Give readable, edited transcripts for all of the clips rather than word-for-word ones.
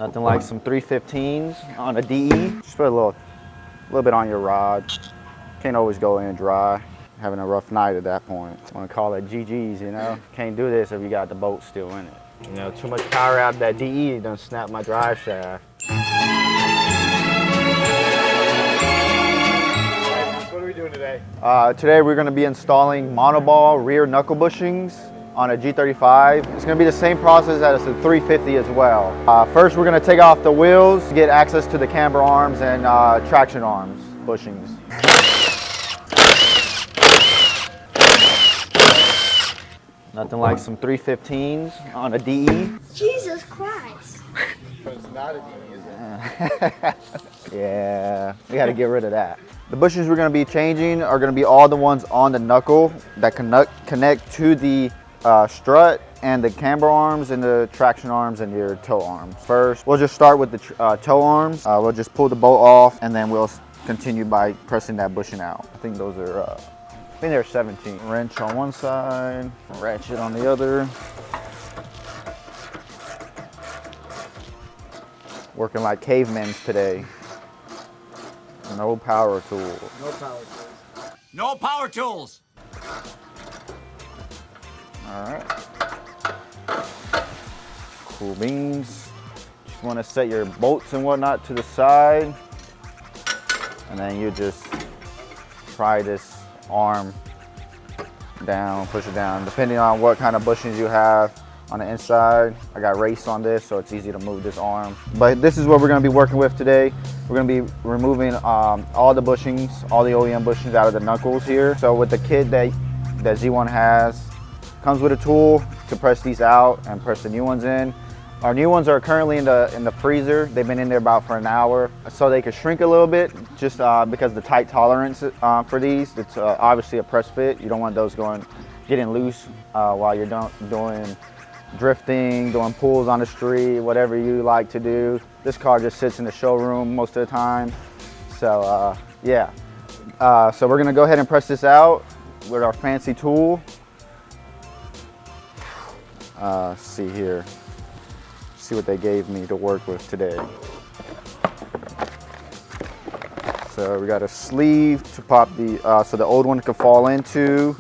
Nothing like some 315s on a DE. Just put a little bit on your rod. Can't always go in dry. Having a rough night at that point. I want to call it GG's, you know? Can't do this if you got the bolt still in it. You know, too much power out of that DE done snap my drive shaft. What are we doing today? Today we're going to be installing monoball rear knuckle bushings on a G35. It's going to be the same process as the 350 as well. First we're going to take off the wheels to get access to the camber arms and traction arms bushings. Nothing like some 315s on a DE. Jesus Christ. But it's not a DE, is it? Yeah, we got to get rid of that. The bushings we're going to be changing are going to be all the ones on the knuckle that connect to the strut and the camber arms and the traction arms and your toe arms. First, we'll just start with the toe arms. We'll just pull the bolt off and then we'll continue by pressing that bushing out. I think those are, I think they're 17. Wrench on one side, ratchet on the other. Working like cavemen today. No power tools. No power tools. No power tools. All right. Cool beans. Just want to set your bolts and whatnot to the side. And then you just pry this arm down, push it down, depending on what kind of bushings you have on the inside. I got race on this, so it's easy to move this arm. But this is what we're going to be working with today. We're going to be removing all the bushings, all the OEM bushings out of the knuckles here. So with the kit that Z1 has, comes with a tool to press these out and press the new ones in. Our new ones are currently in the freezer. They've been in there about for an hour, so they could shrink a little bit just because the tight tolerance for these. It's obviously a press fit. You don't want those getting loose while you're doing drifting, doing pulls on the street, whatever you like to do. This car just sits in the showroom most of the time. So yeah. So we're gonna go ahead and press this out with our fancy tool. See here. See what they gave me to work with today. So we got a sleeve to pop the, so the old one could fall into.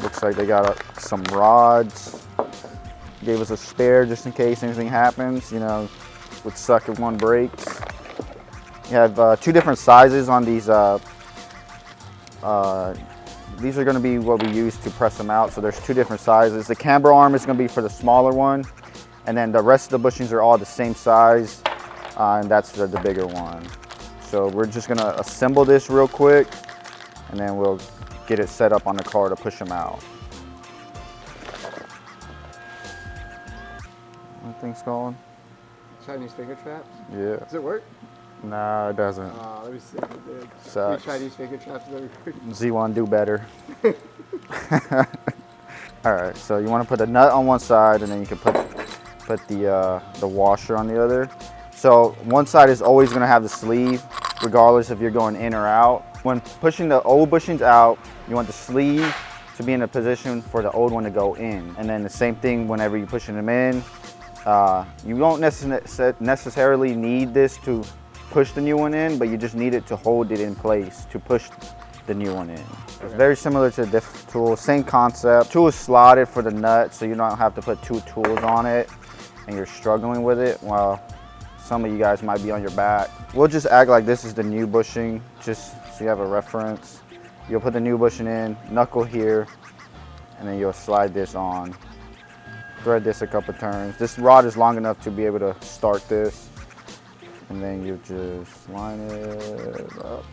Looks like they got some rods. Gave us a spare just in case anything happens. You know, would suck if one breaks. You have two different sizes on these. These are going to be what we use to press them out. So there's two different sizes. The camber arm is going to be for the smaller one, and then the rest of the bushings are all the same size, and that's the bigger one. So we're just going to assemble this real quick, and then we'll get it set up on the car to push them out. What thing's going? Chinese finger traps? Yeah. Does it work? No, it doesn't. Let me see if it did. Sucks. Chinese finger traps really quick. Z1 do better. All right, so you want to put the nut on one side, and then you can put the washer on the other. So one side is always going to have the sleeve, regardless if you're going in or out. When pushing the old bushings out, you want the sleeve to be in a position for the old one to go in. And then the same thing whenever you're pushing them in. You don't necessarily need this to push the new one in, but you just need it to hold it in place to push the new one in. It's very similar to the diff tool, same concept. Tool is slotted for the nut, so you don't have to put two tools on it and you're struggling with it. Well, some of you guys might be on your back. We'll just act like this is the new bushing, just so you have a reference. You'll put the new bushing in, knuckle here, and then you'll slide this on. Thread this a couple turns. This rod is long enough to be able to start this. And then you just line it up.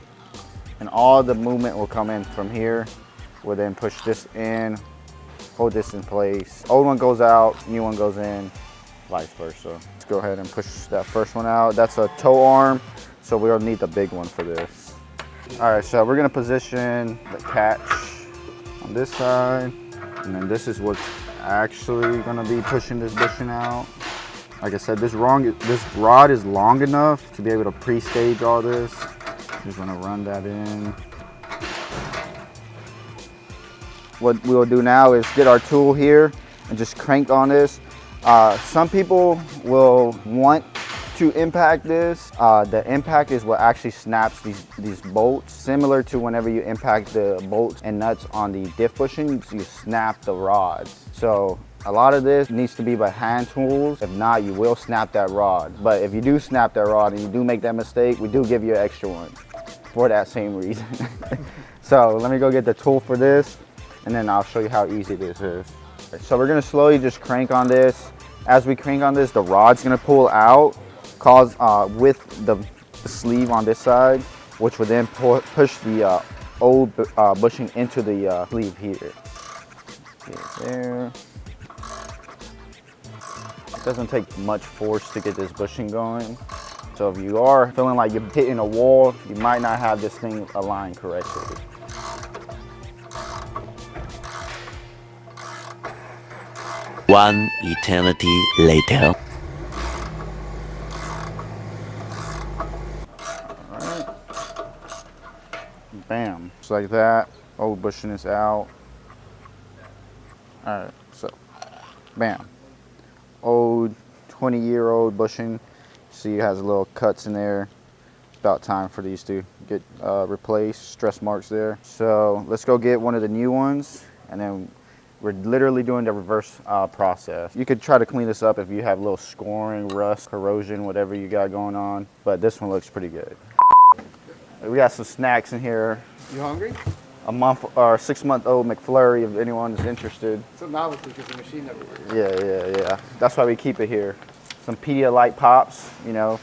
And all the movement will come in from here. We'll then push this in, hold this in place. Old one goes out, new one goes in, vice versa. Let's go ahead and push that first one out. That's a toe arm, so we'll need the big one for this. All right, so we're gonna position the catch on this side. And then this is what's actually gonna be pushing this bushing out. Like I said, this rod is long enough to be able to pre-stage all this. Just gonna run that in. what we'll do now is get our tool here and just crank on this. Some people will want to impact this. The impact is what actually snaps these bolts. Similar to whenever you impact the bolts and nuts on the diff bushings, you snap the rods. So a lot of this needs to be by hand tools. If not, you will snap that rod. But if you do snap that rod and you do make that mistake, we do give you an extra one for that same reason. So let me go get the tool for this, and then I'll show you how easy this is. So we're gonna slowly just crank on this. As we crank on this, the rod's gonna pull out, with the sleeve on this side, which will then push the old bushing into the sleeve here. Okay, there. It doesn't take much force to get this bushing going. So if you are feeling like you're hitting a wall, you might not have this thing aligned correctly. One eternity later. Alright. Bam. Just like that. Old bushing is out. Alright, so bam. Old 20-year-old bushing. See, it has little cuts in there. It's about time for these to get replaced. Stress marks there. So let's go get one of the new ones, and then we're literally doing the reverse process. You could try to clean this up if you have a little scoring, rust, corrosion, whatever you got going on. But this one looks pretty good. We got some snacks in here. You hungry? A month or 6-month-old McFlurry, if anyone is interested. It's a novelty because the machine never works. Yeah. That's why we keep it here. Some Pedialyte pops, you know,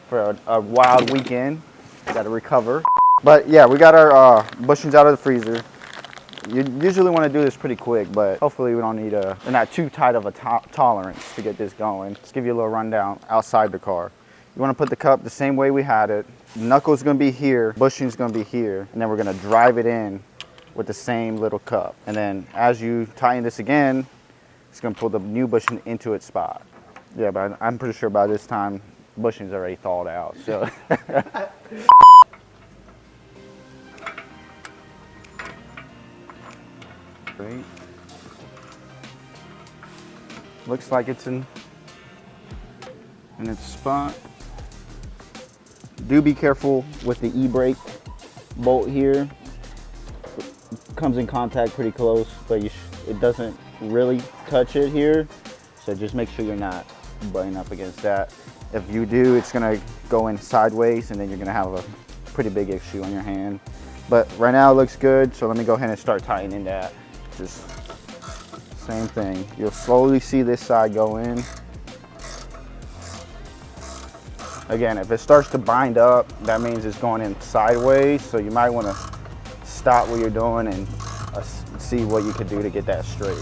for a wild weekend. Gotta recover. But yeah, we got our bushings out of the freezer. You usually want to do this pretty quick, but hopefully we don't need we're not too tight of a tolerance to get this going. Let's give you a little rundown outside the car. You want to put the cup the same way we had it. Knuckle's going to be here, bushing's going to be here, and then we're going to drive it in with the same little cup. And then as you tighten this again, it's going to pull the new bushing into its spot. Yeah, but I'm pretty sure by this time, bushing's already thawed out, so. Great. Looks like it's in its spot. Do be careful with the e-brake bolt here. It comes in contact pretty close, but it doesn't really touch it here. So just make sure you're not butting up against that. If you do, it's gonna go in sideways and then you're gonna have a pretty big issue on your hand. But right now it looks good, so let me go ahead and start tightening that. Just same thing. You'll slowly see this side go in. Again, if it starts to bind up, that means it's going in sideways, so you might want to stop what you're doing and see what you can do to get that straight.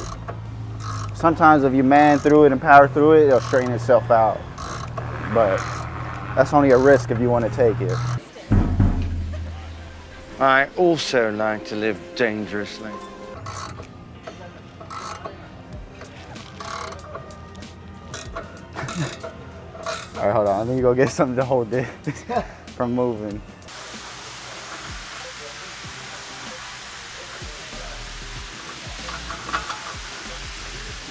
Sometimes if you man through it and power through it, it'll straighten itself out. But that's only a risk if you want to take it. I also like to live dangerously. All right, hold on. Let me go get something to hold this from moving.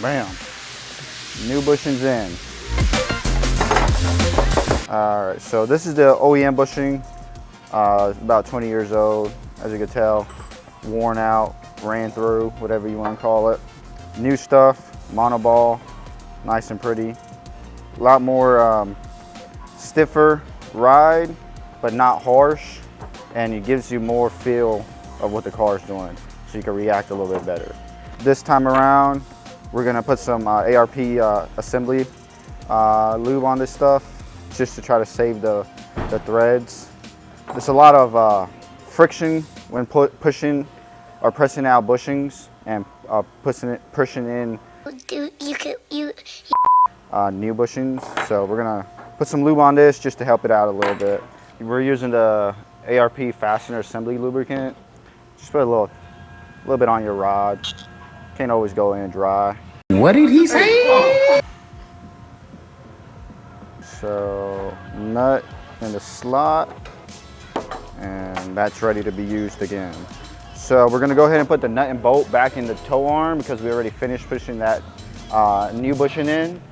Bam. New bushings in. All right, so this is the OEM bushing. It's about 20 years old, as you can tell. Worn out, ran through, whatever you want to call it. New stuff, monoball, nice and pretty. A lot more stiffer ride, but not harsh, and it gives you more feel of what the car is doing, so you can react a little bit better. This time around, we're gonna put some ARP assembly lube on this stuff, just to try to save the threads. There's a lot of friction when pushing or pressing out bushings and pushing in new bushings. So we're gonna put some lube on this just to help it out a little bit. We're using the ARP fastener assembly lubricant. Just put a little bit on your rod. Can't always go in dry. What did he say? So nut in the slot, and that's ready to be used again. So we're gonna go ahead and put the nut and bolt back in the toe arm because we already finished pushing that new bushing in.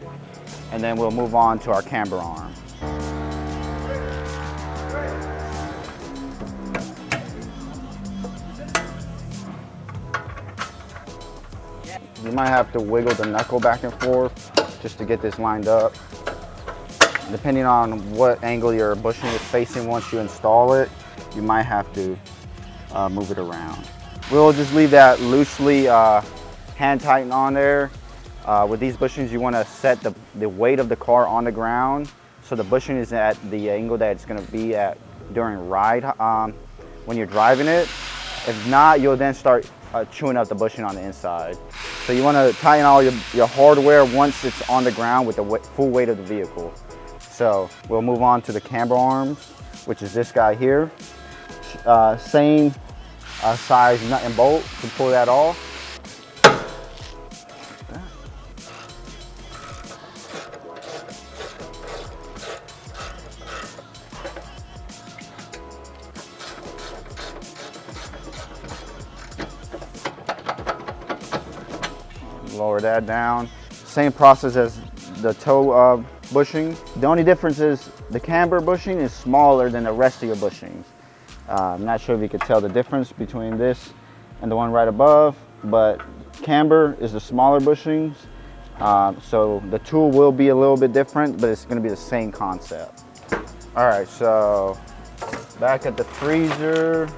And then we'll move on to our camber arm. You might have to wiggle the knuckle back and forth just to get this lined up. Depending on what angle your bushing is facing once you install it, you might have to move it around. We'll just leave that loosely hand tighten on there. With these bushings, you want to set the weight of the car on the ground so the bushing is at the angle that it's going to be at during ride when you're driving it. If not, you'll then start chewing up the bushing on the inside. So you want to tighten all your hardware once it's on the ground with the full weight of the vehicle. So we'll move on to the camber arms, which is this guy here. Same size nut and bolt to pull that off. Lower that down. Same process as the toe bushing. The only difference is the camber bushing is smaller than the rest of your bushings. I'm not sure if you could tell the difference between this and the one right above, but camber is the smaller bushings. So the tool will be a little bit different, but it's going to be the same concept. All right, so back at the freezer,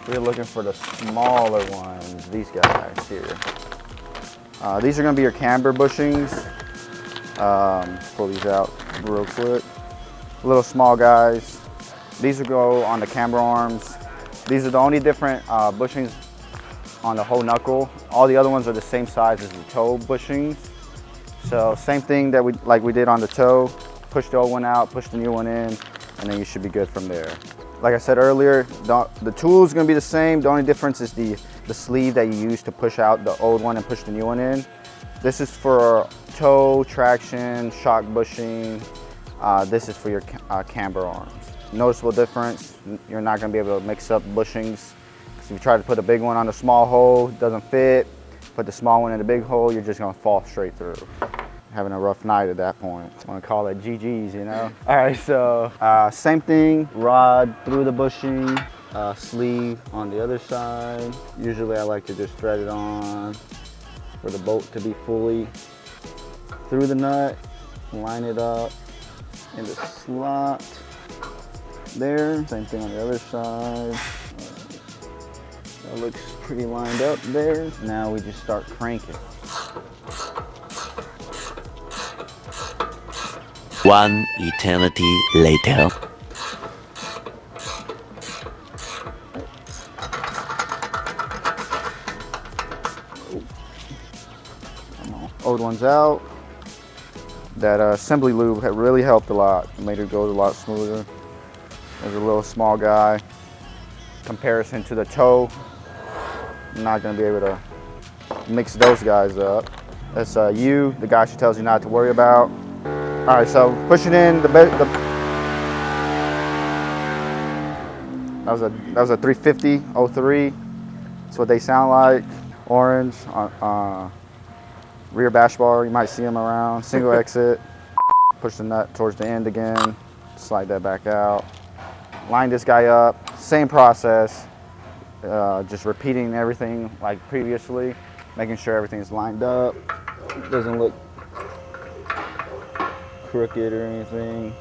we're looking for the smaller ones, these guys here. These are going to be your camber bushings. Pull these out real quick. Little small guys. These will go on the camber arms. These are the only different bushings on the whole knuckle. All the other ones are the same size as the toe bushings. So same thing that we did on the toe. Push the old one out, push the new one in, and then you should be good from there. Like I said earlier, the tool is going to be the same. The only difference is the sleeve that you use to push out the old one and push the new one in. This is for toe, traction, shock bushing. This is for your camber arms. Noticeable difference, you're not going to be able to mix up bushings. If you try to put a big one on a small hole, it doesn't fit. Put the small one in a big hole, you're just going to fall straight through. Having a rough night at that point. I want to call it GG's, you know? All right, so same thing, rod through the bushing, sleeve on the other side. Usually I like to just thread it on for the bolt to be fully through the nut, line it up in the slot there. Same thing on the other side. That looks pretty lined up there. Now we just start cranking. One eternity later. Old one's out. That assembly lube had really helped a lot. It made it go a lot smoother. There's a little small guy. Comparison to the toe, I'm not gonna be able to mix those guys up. That's the guy she tells you not to worry about. All right, so pushing in that was a 350 03. That's what they sound like. Orange rear bash bar. You might see them around. Single exit. Push the nut towards the end again. Slide that back out. Line this guy up. Same process. Just repeating everything like previously, making sure everything's lined up. It doesn't look crooked or anything.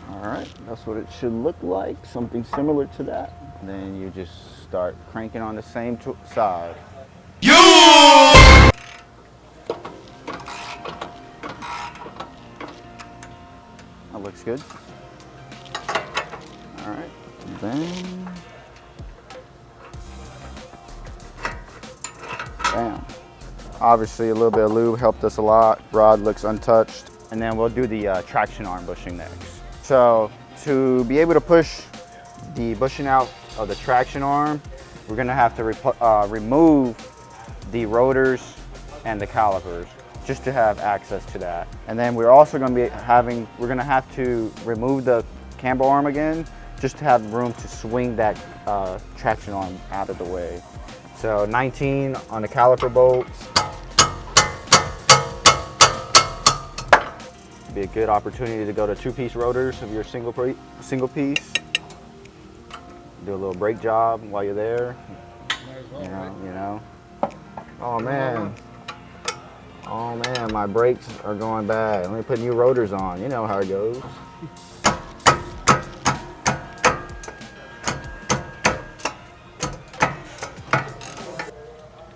All right, that's what it should look like, something similar to that. Then you just start cranking on the same side. That looks good. All right, then, bam. Obviously a little bit of lube helped us a lot. Rod looks untouched. And then we'll do the traction arm bushing next. So to be able to push the bushing out of the traction arm, we're gonna have to remove the rotors and the calipers. just to have access to that. And then we're also going to be we're going to have to remove the camber arm again, just to have room to swing that traction arm out of the way. So 19 on the caliper bolts. Be a good opportunity to go to 2-piece rotors of your single piece. Do a little brake job while you're there. You know. Oh man, my brakes are going bad. Let me put new rotors on. You know how it goes.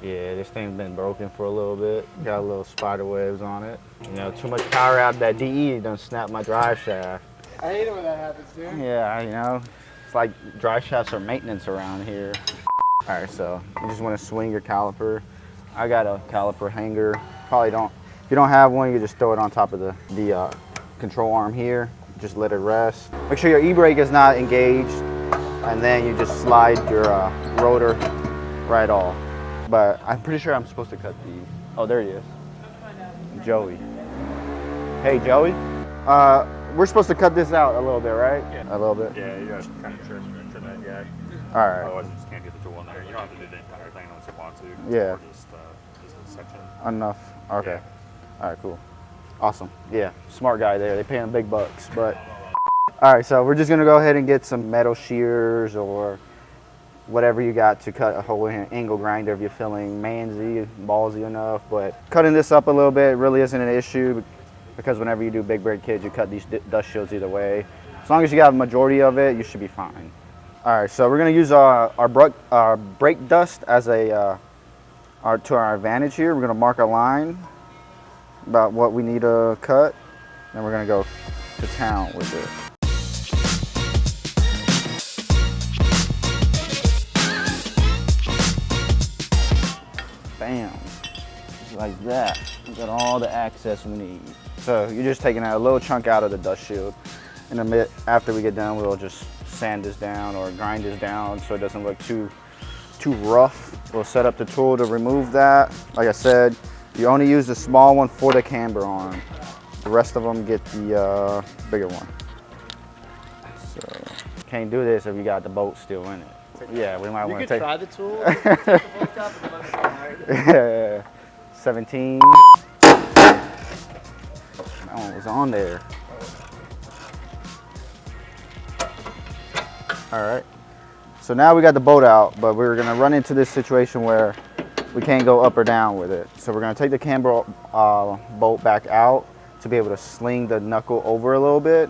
Yeah, this thing's been broken for a little bit. Got a little spider webs on it. You know, too much power out of that DE done snapped my drive shaft. I hate it when that happens, dude. Yeah, you know, it's like drive shafts are maintenance around here. All right, so you just want to swing your caliper. I got a caliper hanger. Probably don't. If you don't have one, you just throw it on top of the control arm here. Just let it rest. Make sure your e-brake is not engaged, and then you just slide your rotor right off. But I'm pretty sure I'm supposed to cut the. Oh, there he is. Joey. Hey, Joey. We're supposed to cut this out a little bit, right? Yeah. A little bit. Yeah, you gotta kind of trim that guy. All right. Otherwise, you just can't get the tool in there. You don't have to do the entire thing unless you want to. Yeah. Or just a section. Enough. Okay. Yeah. All right, cool. Awesome. Yeah, smart guy there. They pay him big bucks, but. All right, so we're just gonna go ahead and get some metal shears or whatever you got to cut a whole angle grinder if you're feeling manzy, ballsy enough. But cutting this up a little bit really isn't an issue because whenever you do big brake kits, you cut these dust shields either way. As long as you got a majority of it, you should be fine. All right, so we're gonna use our brake dust as to our advantage here. We're gonna mark a line about what we need to cut, and we're gonna go to town with it. Bam, just like that. We got all the access we need. So you're just taking a little chunk out of the dust shield. In a minute, after we get done, we'll just sand this down or grind this down so it doesn't look too rough. We'll set up the tool to remove that. Like I said, you only use the small one for the camber arm. The rest of them get the bigger one. So can't do this if you got the bolt still in it. Yeah, we might want to take. You could try the tool. Yeah, 17. That one was on there. All right. So now we got the bolt out, but we're gonna run into this situation where we can't go up or down with it. So we're gonna take the camber bolt back out to be able to sling the knuckle over a little bit.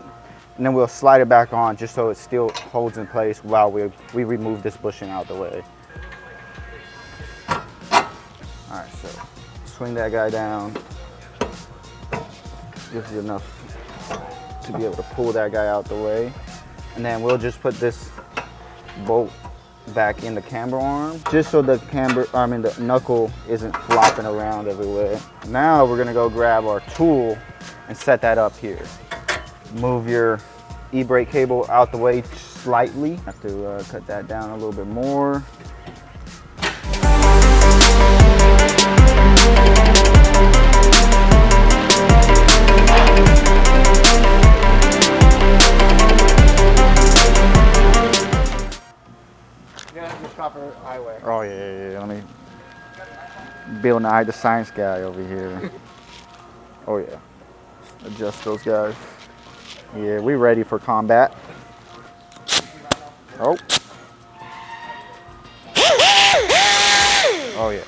And then we'll slide it back on just so it still holds in place while we remove this bushing out the way. All right, so swing that guy down. Gives you enough to be able to pull that guy out the way. And then we'll just put this bolt back in the camber arm, just so the the knuckle isn't flopping around everywhere. Now we're gonna go grab our tool and set that up here. Move your e-brake cable out the way slightly. Have to cut that down a little bit more. Proper highway. Oh yeah. Let me Bill Nye, the science guy over here. Oh yeah. Adjust those guys. Yeah, we ready for combat. Oh. Oh yeah.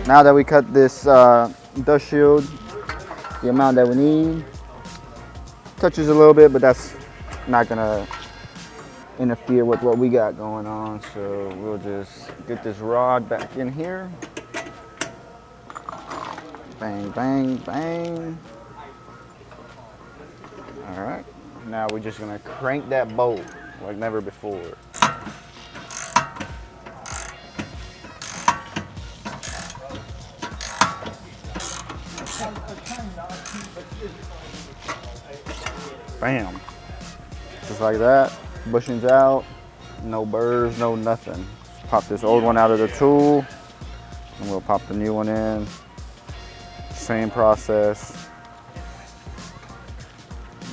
Now that we cut this dust shield, the amount that we need, touches a little bit, but that's not gonna interfere with what we got going on. So we'll just get this rod back in here. Bang, bang, bang. All right, now we're just gonna crank that bolt like never before. Bam. Just like that. Bushings out. No burrs, no nothing. Just pop this old one out of the tool, and we'll pop the new one in. Same process.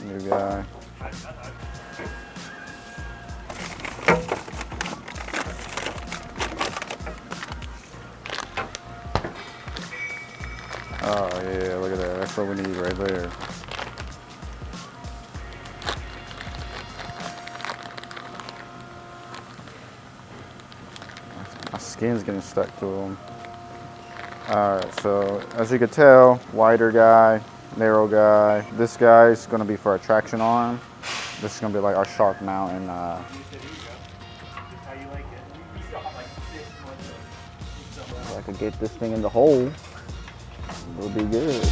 New guy. Oh yeah, look at that. That's what we need right there. My skin's getting stuck to them. Alright, so as you can tell, wider guy, narrow guy. This guy is going to be for a traction arm. This is going to be like our shark mount. And if I could get this thing in the hole, it'll be good.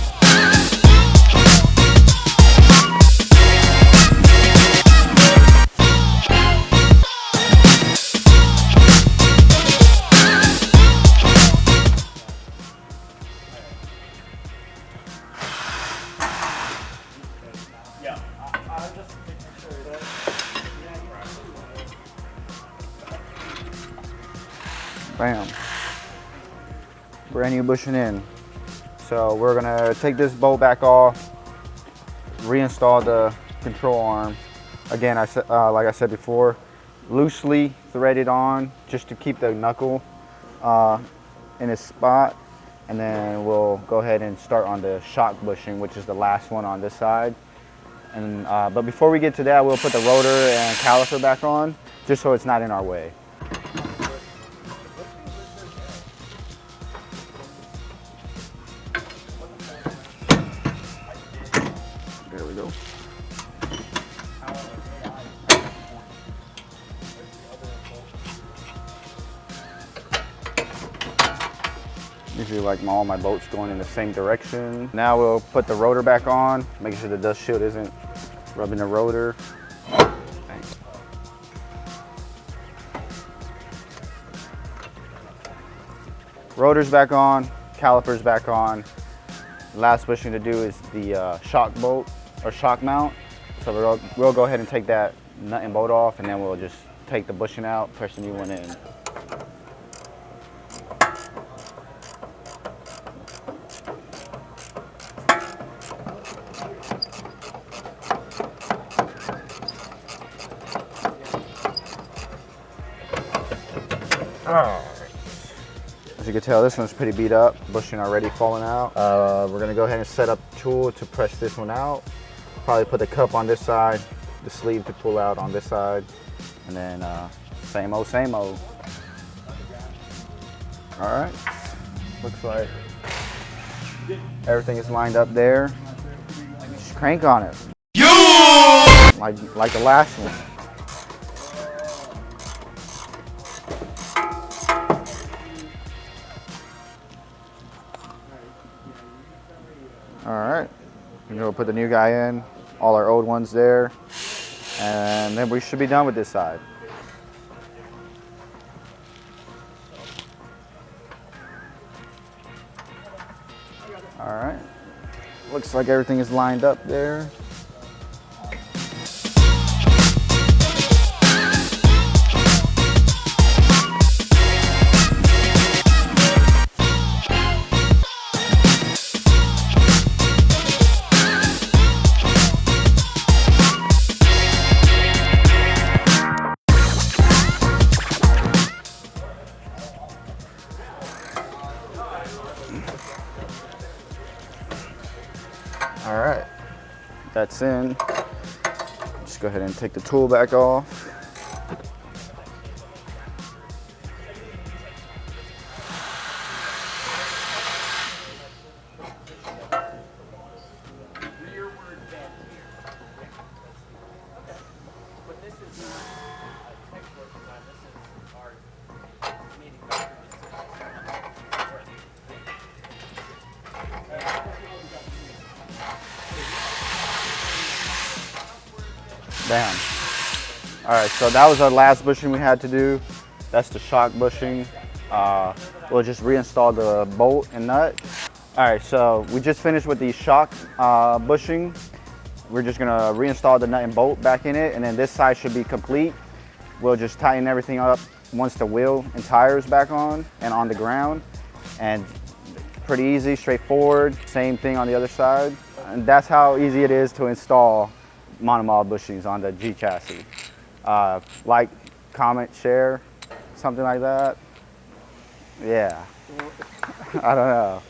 Bam. Brand new bushing in. So we're gonna take this bolt back off, reinstall the control arm. Again, like I said before, loosely threaded on just to keep the knuckle in its spot. And then we'll go ahead and start on the shock bushing, which is the last one on this side. And but before we get to that, we'll put the rotor and caliper back on, just so it's not in our way. There we go. Usually like all my bolts going in the same direction. Now we'll put the rotor back on, making sure the dust shield isn't rubbing the rotor. Rotor's back on, caliper's back on. Last bushing to do is the shock bolt or shock mount. So we'll go ahead and take that nut and bolt off, and then we'll just take the bushing out, press the new one in. As you can tell, this one's pretty beat up, bushing already falling out. We're gonna go ahead and set up the tool to press this one out. Probably put the cup on this side, the sleeve to pull out on this side, and then same old, same old. All right, looks like everything is lined up there. Just crank on it. Like the last one. All right, we're gonna put the new guy in, all our old ones there, and then we should be done with this side. All right, looks like everything is lined up there. All right, that's in. Just go ahead and take the tool back off. Bam. All right, so that was our last bushing we had to do. That's the shock bushing. We'll just reinstall the bolt and nut. All right, so we just finished with the shock bushing. we're just gonna reinstall the nut and bolt back in it, and then this side should be complete. We'll just tighten everything up once the wheel and tires back on and on the ground, and pretty easy, straightforward. Same thing on the other side, and that's how easy it is to install monoball bushings on the G chassis. Like, comment, share, something like that. Yeah. I don't know.